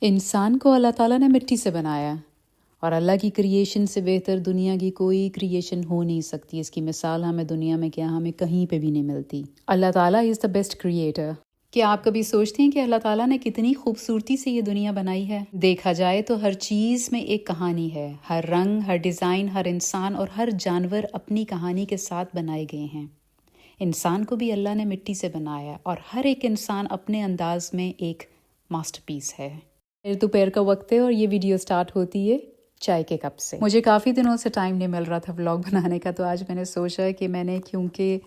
انسان کو اللہ تعالیٰ نے مٹی سے بنایا اور اللہ کی کریشن سے بہتر دنیا کی کوئی کریشن ہو نہیں سکتی. اس کی مثال ہمیں دنیا میں کیا ہمیں کہیں پہ بھی نہیں ملتی. اللہ تعالیٰ از دا بیسٹ کریٹر. کیا آپ کبھی سوچتے ہیں کہ اللہ تعالیٰ نے کتنی خوبصورتی سے یہ دنیا بنائی ہے؟ دیکھا جائے تو ہر چیز میں ایک کہانی ہے. ہر رنگ، ہر ڈیزائن، ہر انسان اور ہر جانور اپنی کہانی کے ساتھ بنائے گئے ہیں. انسان کو بھی اللہ نے مٹی سے بنایا اور ہر ایک انسان اپنے انداز میں ایک ماسٹر پیس ہے. دوپہر کا وقت ہے اور یہ ویڈیو سٹارٹ ہوتی ہے چائے کے کپ سے. مجھے کافی دنوں سے ٹائم نہیں مل رہا تھا ولاگ بنانے کا، تو آج میں نے سوچا کہ میں نے کیونکہ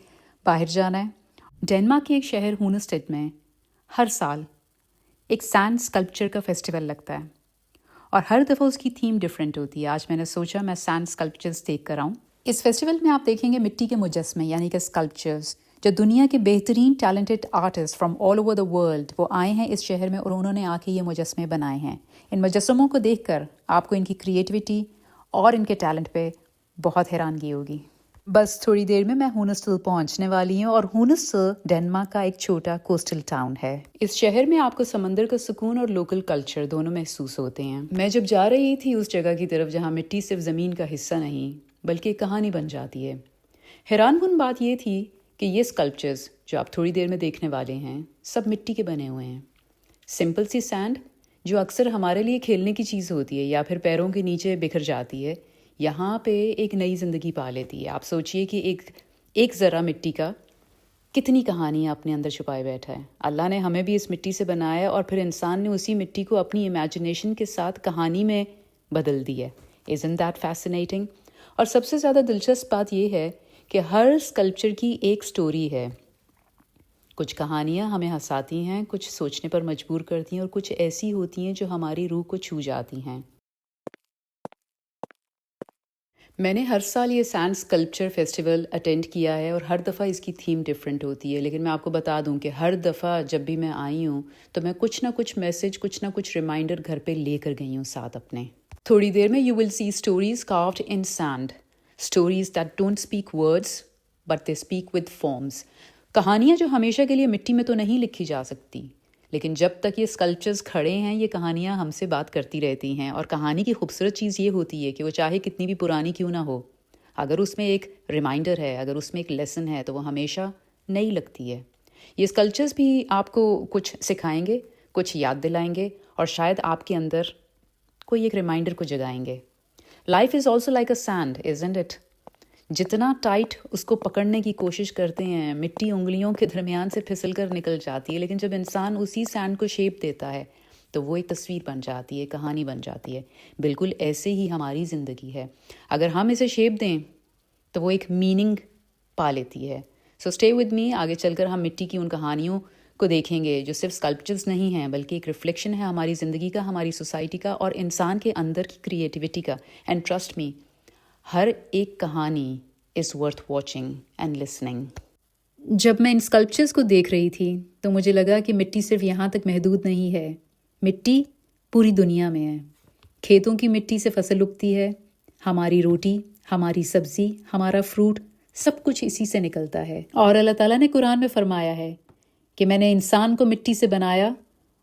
باہر جانا ہے. ڈینمارک کے ایک شہر ہونسٹیڈ میں ہر سال ایک سینڈ اسکلپچر کا فیسٹیول لگتا ہے اور ہر دفعہ اس کی تھیم ڈفرینٹ ہوتی ہے. آج میں نے سوچا میں سینڈ اسکلپچرز دیکھ کر آؤں. اس فیسٹیول میں آپ دیکھیں گے مٹی کے مجسمے یعنی کہ اسکلپچرز، جو دنیا کے بہترین talented artist from all over the world وہ آئے ہیں اس شہر میں اور انہوں نے آ کے یہ مجسمے بنائے ہیں. ان مجسموں کو دیکھ کر آپ کو ان کی کریٹیوٹی اور ان کے ٹیلنٹ پہ بہت حیرانگی ہوگی. بس تھوڑی دیر میں ہونسٹل پہنچنے والی ہوں اور ہونسٹل ڈینمارک کا ایک چھوٹا کوسٹل ٹاؤن ہے. اس شہر میں آپ کو سمندر کا سکون اور لوکل کلچر دونوں محسوس ہوتے ہیں. میں جب جا رہی تھی اس جگہ کی طرف جہاں مٹی صرف زمین کا حصہ نہیں بلکہ ایک کہانی بن جاتی ہے، حیران کن بات یہ تھی کہ یہ اسکلپچرز جو آپ تھوڑی دیر میں دیکھنے والے ہیں سب مٹی کے بنے ہوئے ہیں. سمپل سی سینڈ جو اکثر ہمارے لیے کھیلنے کی چیز ہوتی ہے یا پھر پیروں کے نیچے بکھر جاتی ہے، یہاں پہ ایک نئی زندگی پا لیتی ہے. آپ سوچئے کہ ایک ذرہ مٹی کا کتنی کہانیاں اپنے اندر چھپائے بیٹھا ہے. اللہ نے ہمیں بھی اس مٹی سے بنایا اور پھر انسان نے اسی مٹی کو اپنی امیجنیشن کے ساتھ کہانی میں بدل دی ہے. Isn't that fascinating؟ اور سب سے زیادہ دلچسپ بات یہ ہے کہ ہر اسکلپچر کی ایک سٹوری ہے. کچھ کہانیاں ہمیں ہنساتی ہیں، کچھ سوچنے پر مجبور کرتی ہیں اور کچھ ایسی ہوتی ہیں جو ہماری روح کو چھو جاتی ہیں. میں نے ہر سال یہ سینڈ اسکلپچر فیسٹیول اٹینڈ کیا ہے اور ہر دفعہ اس کی تھیم ڈفرینٹ ہوتی ہے. لیکن میں آپ کو بتا دوں کہ ہر دفعہ جب بھی میں آئی ہوں تو میں کچھ نہ کچھ میسج، کچھ نہ کچھ ریمائنڈر گھر پہ لے کر گئی ہوں ساتھ اپنے. تھوڑی دیر میں you will see stories carved in sand, stories that don't speak words but they speak with forms. کہانیاں جو ہمیشہ کے لیے مٹی میں تو نہیں لکھی جا سکتی، لیکن جب تک یہ اسکلپچرز کھڑے ہیں یہ کہانیاں ہم سے بات کرتی رہتی ہیں. اور کہانی کی خوبصورت چیز یہ ہوتی ہے کہ وہ چاہے کتنی بھی پرانی کیوں نہ ہو، اگر اس میں ایک ریمائنڈر ہے، اگر اس میں ایک لیسن ہے تو وہ ہمیشہ نئی لگتی ہے. یہ اسکلپچرز بھی آپ کو کچھ سکھائیں گے، کچھ یاد دلائیں گے اور شاید آپ کے اندر کوئی ایک ریمائنڈر کو جگائیں گے. Life is also like a send isn't it? جتنا ٹائٹ اس کو پکڑنے کی کوشش کرتے ہیں مٹی انگلیوں کے درمیان سے پھسل کر نکل جاتی ہے، لیکن جب انسان اسی سینڈ کو شیپ دیتا ہے تو وہ ایک تصویر بن جاتی ہے، کہانی بن جاتی ہے. بالکل ایسے ہی ہماری زندگی ہے، اگر ہم اسے شیپ دیں تو وہ ایک میننگ پا لیتی ہے. So stay with me. آگے چل کر ہم مٹی کی ان کہانیوں کو دیکھیں گے جو صرف اسکلپچرز نہیں ہیں بلکہ ایک ریفلیکشن ہے ہماری زندگی کا، ہماری سوسائٹی کا اور انسان کے اندر کی کریٹیوٹی کا. اینڈ ٹرسٹ می، ہر ایک کہانی is worth watching and listening. جب میں ان اسکلپچرز کو دیکھ رہی تھی تو مجھے لگا کہ مٹی صرف یہاں تک محدود نہیں ہے، مٹی پوری دنیا میں ہے. کھیتوں کی مٹی سے فصل اگتی ہے، ہماری روٹی، ہماری سبزی، ہمارا فروٹ، سب کچھ اسی سے نکلتا ہے. اور اللہ تعالیٰ نے قرآن میں فرمایا ہے کہ میں نے انسان کو مٹی سے بنایا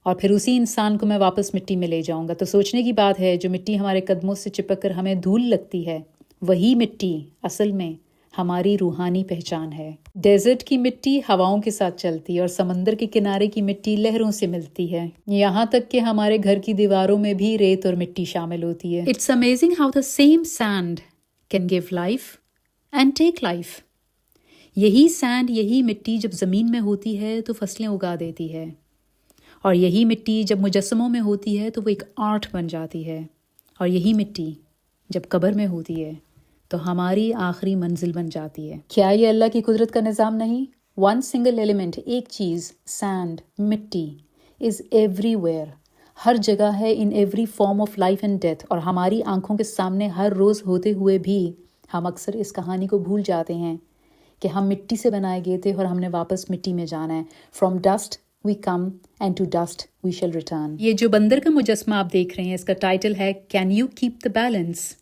اور پھر اسی انسان کو میں واپس مٹی میں لے جاؤں گا. تو سوچنے کی بات ہے جو مٹی ہمارے قدموں سے چپک کر ہمیں دھول لگتی ہے، وہی مٹی اصل میں ہماری روحانی پہچان ہے. ڈیزرٹ کی مٹی ہواؤں کے ساتھ چلتی ہے اور سمندر کے کنارے کی مٹی لہروں سے ملتی ہے، یہاں تک کہ ہمارے گھر کی دیواروں میں بھی ریت اور مٹی شامل ہوتی ہے. It's amazing how the same sand can give life and take life. یہی سینڈ، یہی مٹی جب زمین میں ہوتی ہے تو فصلیں اگا دیتی ہے، اور یہی مٹی جب مجسموں میں ہوتی ہے تو وہ ایک آرٹ بن جاتی ہے، اور یہی مٹی جب قبر میں ہوتی ہے تو ہماری آخری منزل بن جاتی ہے. کیا یہ اللہ کی قدرت کا نظام نہیں؟ ون سنگل ایلیمنٹ، ایک چیز، سینڈ، مٹی، از ایوری ویئر، ہر جگہ ہے، in every form of life and death. اور ہماری آنکھوں کے سامنے ہر روز ہوتے ہوئے بھی ہم اکثر اس کہانی کو بھول جاتے ہیں کہ ہم مٹی سے بنائے گئے تھے اور ہم نے واپس مٹی میں جانا ہے. From dust we come and to dust we shall return. یہ جو بندر کا مجسمہ آپ دیکھ رہے ہیں اس کا ٹائٹل ہے can you keep the balance.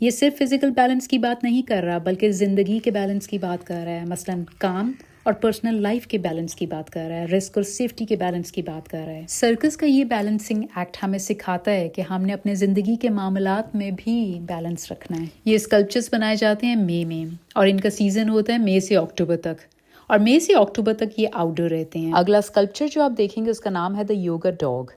یہ صرف فزیکل بیلنس کی بات نہیں کر رہا بلکہ زندگی کے بیلنس کی بات کر رہا ہے. مثلاً کام और पर्सनल लाइफ के बैलेंस की बात कर रहा है, रिस्क और सेफ्टी के बैलेंस की बात कर रहा है। सर्कस का ये बैलेंसिंग एक्ट हमें सिखाता है कि हमने अपने ज़िंदगी के मामलात में भी बैलेंस रखना है। ये स्कल्पचर्स बनाए जाते हैं मई में और इनका सीज़न होता है मई से अक्टूबर तक, और मई से अक्टूबर तक ये आउटडोर रहते हैं। अगला स्कल्पचर जो आप देखेंगे उसका नाम है द योगा डॉग।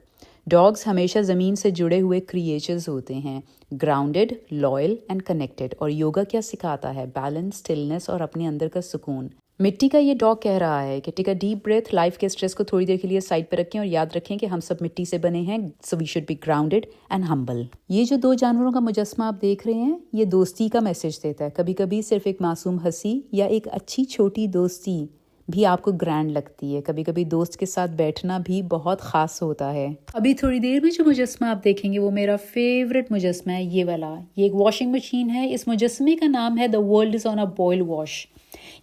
डॉग्स हमेशा ज़मीन से जुड़े हुए क्रिएचर्स होते हैं, ग्राउंडेड, लॉयल एंड कनेक्टेड। और योगा क्या सिखाता है? बैलेंस, स्टिलनेस और अपने अंदर का सुकून। मिट्टी का ये डॉग कह रहा है कि take a deep breath, life के स्ट्रेस को थोड़ी देर के लिए साइड पर रखें और याद रखें कि हम सब मिट्टी से बने हैं, so we should be grounded and humble. ये जो दो जानवरों का मुजस्मा आप देख रहे हैं, ये दोस्ती का मैसेज देता है। कभी कभी सिर्फ एक मासूम हंसी या एक अच्छी छोटी दोस्ती भी आपको ग्रैंड लगती है। कभी कभी दोस्त के साथ बैठना भी बहुत ख़ास होता है। अभी थोड़ी देर में जो मुजस्मा आप देखेंगे वो मेरा फेवरेट मुजस्मा है, ये वाला। ये एक वॉशिंग मशीन है। इस मुजस्मे का नाम है the world is on a boil wash.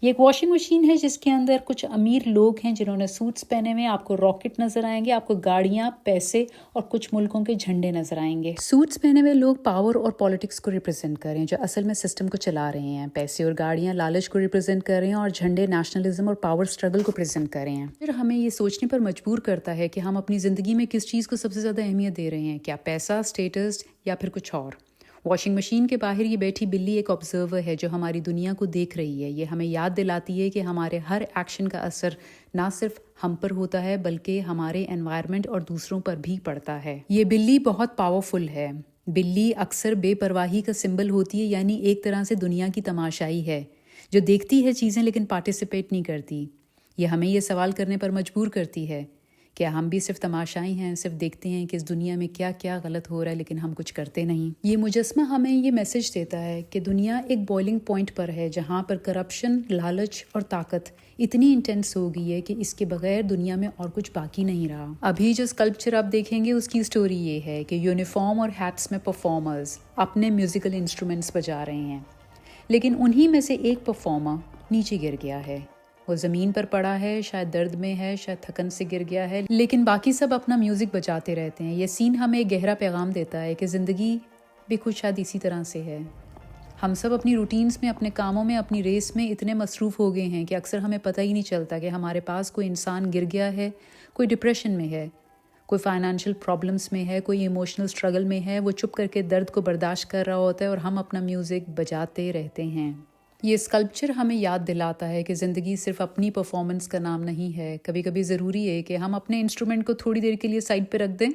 ये एक वॉशिंग मशीन है जिसके अंदर कुछ अमीर लोग हैं जिन्होंने सूट्स पहने हुए। आपको रॉकेट नजर आएंगे, आपको गाड़ियाँ, पैसे और कुछ मुल्कों के झंडे नजर आएंगे। सूट्स पहने हुए लोग पावर और पॉलिटिक्स को रिप्रेजेंट कर रहे हैं, जो असल में सिस्टम को चला रहे हैं। पैसे और गाड़ियाँ लालच को रिप्रेजेंट कर रहे हैं और झंडे नेशनलिज्म और पावर स्ट्रगल को प्रेजेंट कर रहे हैं। फिर हमें ये सोचने पर मजबूर करता है कि हम अपनी ज़िंदगी में किस चीज़ को सबसे ज़्यादा अहमियत दे रहे हैं, क्या पैसा, स्टेटस या फिर कुछ और। वॉशिंग मशीन के बाहर ये बैठी बिल्ली एक ऑब्जर्वर है जो हमारी दुनिया को देख रही है। ये हमें याद दिलाती है कि हमारे हर एक्शन का असर ना सिर्फ हम पर होता है बल्कि हमारे एनवायरनमेंट और दूसरों पर भी पड़ता है। ये बिल्ली बहुत पावरफुल है। बिल्ली अक्सर बेपरवाही का सिंबल होती है, यानी एक तरह से दुनिया की तमाशाई है जो देखती है चीज़ें लेकिन पार्टिसिपेट नहीं करती। ये हमें ये सवाल करने पर मजबूर करती है, क्या हम भी सिर्फ तमाशाई हैं, सिर्फ देखते हैं कि इस दुनिया में क्या क्या गलत हो रहा है लेकिन हम कुछ करते नहीं। ये मुजस्मा हमें ये मैसेज देता है कि दुनिया एक बॉइलिंग पॉइंट पर है जहाँ पर करप्शन, लालच और ताकत इतनी इंटेंस हो गई है कि इसके बगैर दुनिया में और कुछ बाकी नहीं रहा। अभी जो स्कल्पचर आप देखेंगे उसकी स्टोरी ये है कि यूनिफॉर्म और हैट्स में परफॉर्मर्स अपने म्यूजिकल इंस्ट्रूमेंट्स बजा रहे हैं, लेकिन उन्हीं में से एक परफॉर्मर नीचे गिर गया है। वो ज़मीन पर पड़ा है, शायद दर्द में है, शायद थकन से गिर गया है, लेकिन बाकी सब अपना म्यूज़िक बजाते रहते हैं। ये सीन हमें एक गहरा पैगाम देता है कि ज़िंदगी भी कुछ शायद इसी तरह से है। हम सब अपनी रूटीन्स में, अपने कामों में, अपनी रेस में इतने मसरूफ़ हो गए हैं कि अक्सर हमें पता ही नहीं चलता कि हमारे पास कोई इंसान गिर गया है, कोई डिप्रेशन में है, कोई फाइनेंशियल प्रॉब्लम्स में है, कोई इमोशनल स्ट्रगल में है। वो चुप करके दर्द को बर्दाश्त कर रहा होता है और हम अपना म्यूज़िक बजाते रहते हैं। ये स्कल्पचर हमें याद दिलाता है कि ज़िंदगी सिर्फ अपनी परफॉर्मेंस का नाम नहीं है। कभी कभी ज़रूरी है कि हम अपने इंस्ट्रूमेंट को थोड़ी देर के लिए साइड पे रख दें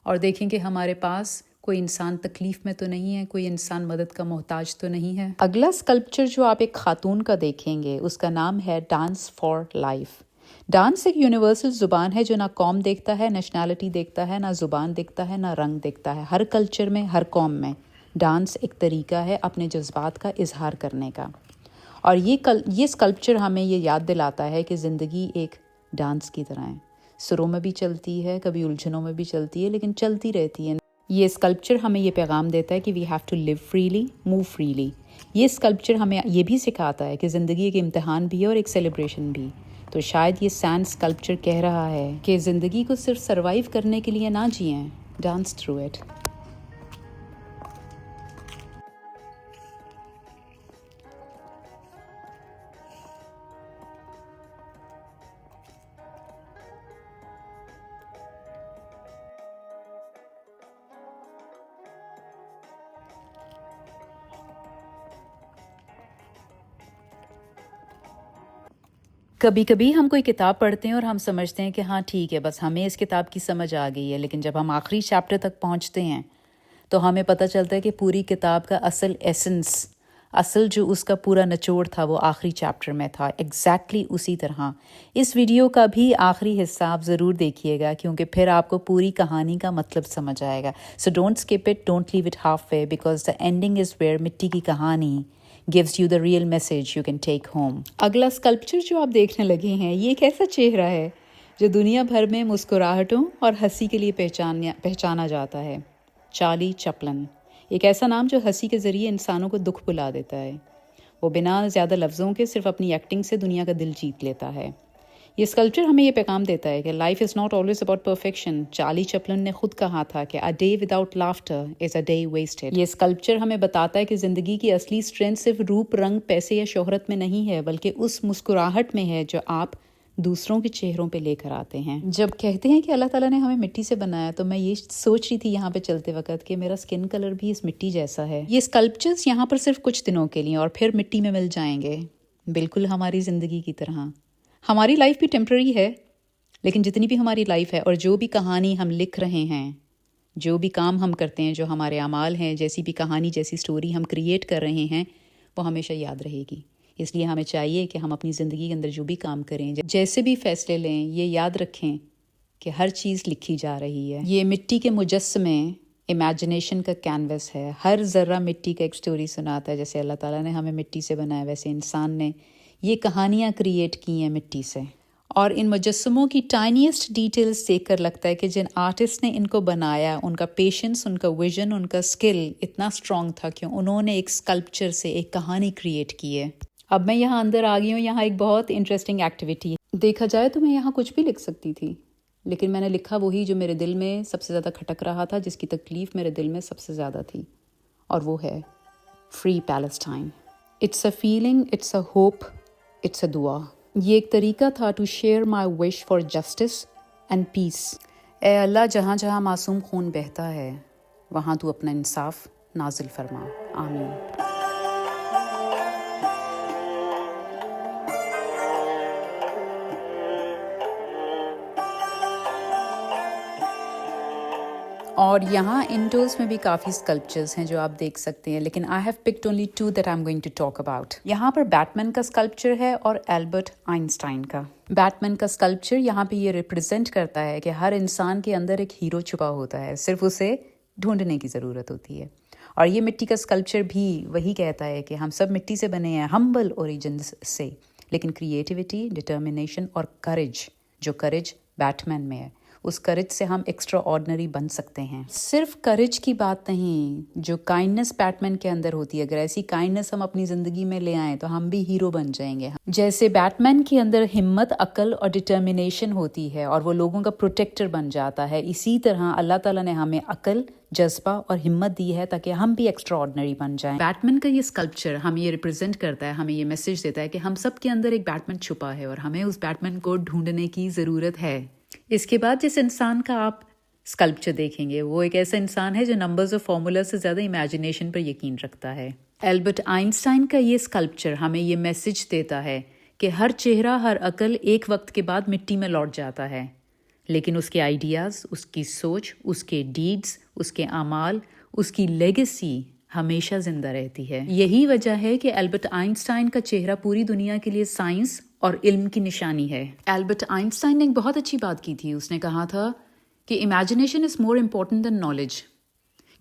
और देखें कि हमारे पास कोई इंसान तकलीफ़ में तो नहीं है, कोई इंसान मदद का मोहताज तो नहीं है। अगला स्कल्पचर जो आप एक खातून का देखेंगे उसका नाम है डांस फॉर लाइफ। डांस एक यूनिवर्सल ज़ुबान है जो ना कौम देखता है, नेशनैलिटी देखता है, ना ज़ुबान देखता है, ना रंग देखता है। हर कल्चर में, हर कौम में डांस एक तरीका है अपने जज्बात का इजहार करने का। और ये स्कल्पचर हमें ये याद दिलाता है कि ज़िंदगी एक डांस की तरह है। सुरों में भी चलती है, कभी उलझनों में भी चलती है, लेकिन चलती रहती है। ये स्कल्पचर हमें ये पैगाम देता है कि we have to live freely, move freely. ये स्कल्पचर हमें ये भी सिखाता है कि ज़िंदगी एक इम्तिहान भी है और एक सेलिब्रेशन भी। तो शायद ये सैंड स्कल्पचर कह रहा है कि ज़िंदगी को सिर्फ सर्वाइव करने के लिए ना जिएं, डांस थ्रू इट। कभी कभी हम कोई किताब पढ़ते हैं और हम समझते हैं कि हाँ ठीक है, बस हमें इस किताब की समझ आ गई है, लेकिन जब हम आखिरी चैप्टर तक पहुंचते हैं तो हमें पता चलता है कि पूरी किताब का असल एसेंस, असल जो उसका पूरा निचोड़ था वो आखिरी चैप्टर में था। एग्जैक्टली उसी तरह इस वीडियो का भी आखिरी हिस्सा आप ज़रूर देखिएगा, क्योंकि फिर आपको पूरी कहानी का मतलब समझ आएगा। So don't skip it, don't leave it halfway, because the ending is where मिट्टी की कहानी gives you the real message you can take home. अगला स्कल्पचर जो आप देखने लगे हैं ये एक ऐसा चेहरा है जो दुनिया भर में मुस्कुराहटों और हंसी के लिए पहचाना जाता है। चार्ली चैपलिन, एक ऐसा नाम जो हंसी के ज़रिए इंसानों को दुख भुला देता है। वो बिना ज़्यादा लफ्ज़ों के सिर्फ अपनी एक्टिंग से दुनिया का दिल जीत लेता है। ये स्कल्पचर हमें ये पैगाम देता है कि life is not always about perfection. Charlie Chaplin ने खुद कहा था कि a day without laughter is a day wasted. ये स्कल्पचर हमें बताता है कि ज़िंदगी की असली स्ट्रेंथ सिर्फ रूप, रंग, पैसे या शोहरत में नहीं है, बल्कि उस मुस्कुराहट में है जो आप दूसरों के चेहरों पे लेकर आते हैं। जब कहते हैं कि अल्लाह ताला ने हमें मिट्टी से बनाया, तो मैं ये सोच रही थी यहाँ पे चलते वक्त कि मेरा स्किन कलर भी इस मिट्टी जैसा है। ये स्कल्पचर्स यहाँ पर सिर्फ कुछ दिनों के लिए और फिर मिट्टी में मिल जाएंगे, बिल्कुल हमारी ज़िंदगी की तरह। हमारी लाइफ भी टेम्पररी है, लेकिन जितनी भी हमारी लाइफ है और जो भी कहानी हम लिख रहे हैं, जो भी काम हम करते हैं, जो हमारे अमाल हैं, जैसी भी कहानी, जैसी स्टोरी हम क्रिएट कर रहे हैं, वो हमेशा याद रहेगी। इसलिए हमें चाहिए कि हम अपनी ज़िंदगी के अंदर जो भी काम करें, जैसे भी फैसले लें, ये याद रखें कि हर चीज़ लिखी जा रही है। ये मिट्टी के मुजस्समे इमेजिनेशन का कैनवस है। हर ज़र्रा मिट्टी का एक स्टोरी सुनाता है। जैसे अल्लाह ताला ने हमें मिट्टी से बनाया, वैसे इंसान ने ये कहानियाँ क्रिएट की हैं मिट्टी से। और इन मुजस्समों की टाइनीस्ट डिटेल्स देखकर लगता है कि जिन आर्टिस्ट ने इनको बनाया, उनका पेशेंस, उनका विजन, उनका स्किल इतना स्ट्रॉन्ग था कि उन्होंने एक स्कल्पचर से एक कहानी क्रिएट की है। अब मैं यहाँ अंदर आ गई हूँ। यहाँ एक बहुत इंटरेस्टिंग एक्टिविटी है। देखा जाए तो मैं यहाँ कुछ भी लिख सकती थी, लेकिन मैंने लिखा वही जो मेरे दिल में सबसे ज़्यादा खटक रहा था, जिसकी तकलीफ़ मेरे दिल में सबसे ज़्यादा थी, और वो है free Palestine. It's a feeling, it's a hope, it's a दुआ। ये एक तरीका था to share my wish for justice and peace. ए अल्लाह, जहाँ जहाँ मासूम खून बहता है, वहाँ तू अपना इंसाफ नाजिल फरमा। आमीन। और यहाँ इंडोर्स में भी काफ़ी स्कल्पचर्स हैं जो आप देख सकते हैं, लेकिन I have picked only 2 that I am going to talk about. यहाँ पर बैटमैन का स्कल्पचर है और एल्बर्ट आइंस्टाइन का। बैटमैन का स्कल्पचर यहाँ पे ये रिप्रेजेंट करता है कि हर इंसान के अंदर एक हीरो छुपा होता है, सिर्फ उसे ढूंढने की ज़रूरत होती है। और ये मिट्टी का स्कल्पचर भी वही कहता है कि हम सब मिट्टी से बने हैं, हम्बल ओरिजिन से, लेकिन क्रिएटिविटी, डिटर्मिनेशन और करेज, जो करेज बैटमैन में है, उस करेज से हम एक्स्ट्रा ऑर्डिनरी बन सकते हैं। सिर्फ करेज की बात नहीं, जो काइंडनेस बैटमैन के अंदर होती है, अगर ऐसी काइंडनेस हम अपनी ज़िंदगी में ले आएँ तो हम भी हीरो बन जाएंगे। जैसे बैटमैन के अंदर हिम्मत, अकल और डिटर्मिनेशन होती है और वो लोगों का प्रोटेक्टर बन जाता है, इसी तरह अल्लाह ताला ने हमें अकल, जज्बा और हिम्मत दी है ताकि हम भी एक्स्ट्रा ऑर्डिनरी बन जाएं। बैटमैन का ये स्कल्पचर हमें ये रिप्रेजेंट करता है, हमें ये मैसेज देता है कि हम सब के अंदर एक बैटमैन छुपा है और हमें उस बैटमैन को ढूंढने की ज़रूरत है। इसके बाद जिस इंसान का आप स्कल्पचर देखेंगे, वो एक ऐसा इंसान है जो नंबर्स और फॉर्मूला से ज़्यादा इमेजिनेशन पर यकीन रखता है। एल्बर्ट आइंस्टाइन का ये स्कल्पचर हमें ये मैसेज देता है कि हर चेहरा, हर अकल एक वक्त के बाद मिट्टी में लौट जाता है, लेकिन उसके आइडियाज़, उसकी सोच, उसके डीड्स, उसके आमाल, उसकी लेगेसी हमेशा जिंदा रहती है। यही वजह है कि एल्बर्ट आइंस्टाइन का चेहरा पूरी दुनिया के लिए साइंस और इल्म की निशानी है। एल्बर्ट आइंस्टाइन ने एक बहुत अच्छी बात की थी। उसने कहा था कि imagination is more important then knowledge,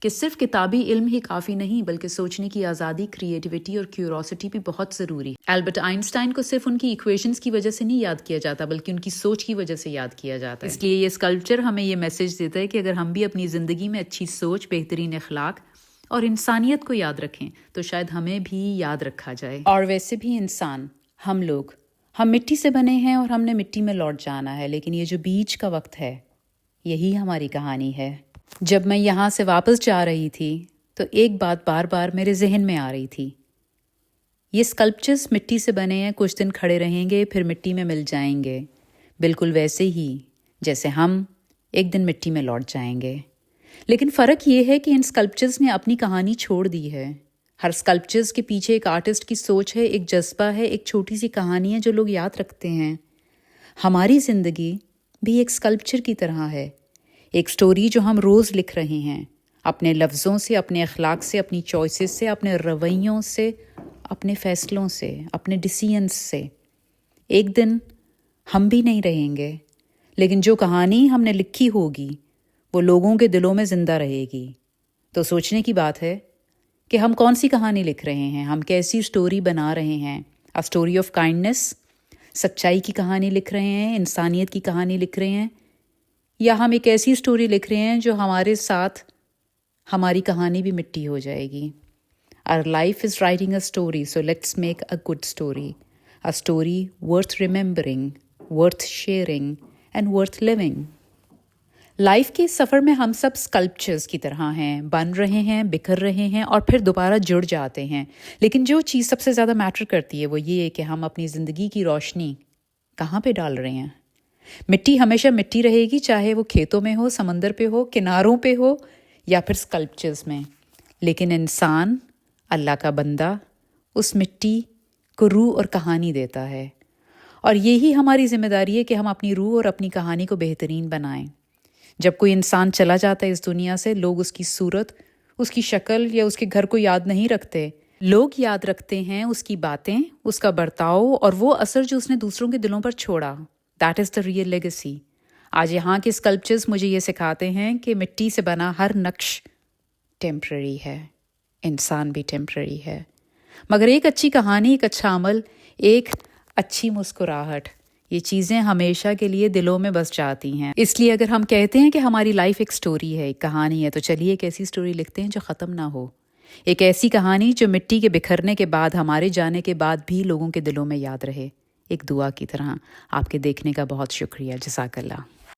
कि सिर्फ किताबी इल्म ही काफ़ी नहीं, बल्कि सोचने की आज़ादी, क्रिएटिविटी और क्यूरोसिटी भी बहुत ज़रूरी है। एल्बर्ट आइंस्टाइन को सिर्फ उनकी इक्वेशंस की वजह से नहीं याद किया जाता, बल्कि उनकी सोच की वजह से याद किया जाता है। इसलिए ये स्कल्पचर हमें ये मैसेज देता है कि अगर हम भी अपनी ज़िंदगी में अच्छी सोच, बेहतरीन अखलाक और इंसानियत को याद रखें तो शायद हमें भी याद रखा जाए। और वैसे भी इंसान, हम मिट्टी से बने हैं और हमने मिट्टी में लौट जाना है, लेकिन ये जो बीच का वक्त है, यही हमारी कहानी है। जब मैं यहाँ से वापस जा रही थी तो एक बात बार बार मेरे जहन में आ रही थी। ये स्कल्पचर्स मिट्टी से बने हैं, कुछ दिन खड़े रहेंगे, फिर मिट्टी में मिल जाएंगे, बिल्कुल वैसे ही जैसे हम एक दिन मिट्टी में लौट जाएंगे। लेकिन फ़र्क ये है कि इन स्कल्पचर्स ने अपनी कहानी छोड़ दी है। हर स्कल्पचर्स के पीछे एक आर्टिस्ट की सोच है, एक जज्बा है, एक छोटी सी कहानी है जो लोग याद रखते हैं। हमारी ज़िंदगी भी एक स्कल्पचर की तरह है, एक स्टोरी जो हम रोज़ लिख रहे हैं, अपने लफ्ज़ों से, अपने अखलाक से, अपनी चॉइसेस से, अपने रवैयों से, अपने फ़ैसलों से, अपने डिसीजंस से। एक दिन हम भी नहीं रहेंगे, लेकिन जो कहानी हमने लिखी होगी वो लोगों के दिलों में ज़िंदा रहेगी। तो सोचने की बात है कि हम कौन सी कहानी लिख रहे हैं, हम कैसी स्टोरी बना रहे हैं। अ स्टोरी ऑफ काइंडनेस, सच्चाई की कहानी लिख रहे हैं, इंसानियत की कहानी लिख रहे हैं, या हम एक ऐसी स्टोरी लिख रहे हैं जो हमारे साथ हमारी कहानी भी मिट्टी हो जाएगी। Our life is writing a story, so let's make a good story. A story worth remembering, worth sharing and worth living. Life के सफ़र में हम सब स्कल्पचर्स की तरह हैं, बन रहे हैं, बिखर रहे हैं और फिर दोबारा जुड़ जाते हैं. लेकिन जो चीज़ सबसे ज़्यादा मैटर करती है वो ये है कि हम अपनी ज़िंदगी की रोशनी कहाँ पे डाल रहे हैं. मिट्टी हमेशा मिट्टी रहेगी, चाहे वो खेतों में हो, समंदर पे हो, किनारों पे हो या फिर स्कल्पचर्स में. लेकिन इंसान, अल्लाह का बंदा, उस मिट्टी को रूह और कहानी देता है. और यही हमारी ज़िम्मेदारी है कि हम अपनी रूह और अपनी कहानी को बेहतरीन बनाएं. जब कोई इंसान चला जाता है इस दुनिया से, लोग उसकी सूरत, उसकी शक्ल या उसके घर को याद नहीं रखते. लोग याद रखते हैं उसकी बातें, उसका बर्ताव और वो असर जो उसने दूसरों के दिलों पर छोड़ा. That is the real legacy. आज यहाँ के स्कल्पचर्स मुझे ये सिखाते हैं कि मिट्टी से बना हर नक्श टेम्पररी है, इंसान भी टेम्पररी है. मगर एक अच्छी कहानी, एक अच्छा अमल, एक अच्छी मुस्कुराहट, ये चीज़ें हमेशा के लिए दिलों में बस जाती हैं. इसलिए अगर हम कहते हैं कि हमारी लाइफ एक स्टोरी है, एक कहानी है, तो चलिए एक ऐसी स्टोरी लिखते हैं जो ख़त्म ना हो. एक ऐसी कहानी जो मिट्टी के बिखरने के बाद, हमारे जाने के बाद भी लोगों के दिलों में याद रहे, एक दुआ की तरह. आपके देखने का बहुत शुक्रिया. जज़ाकल्लाह.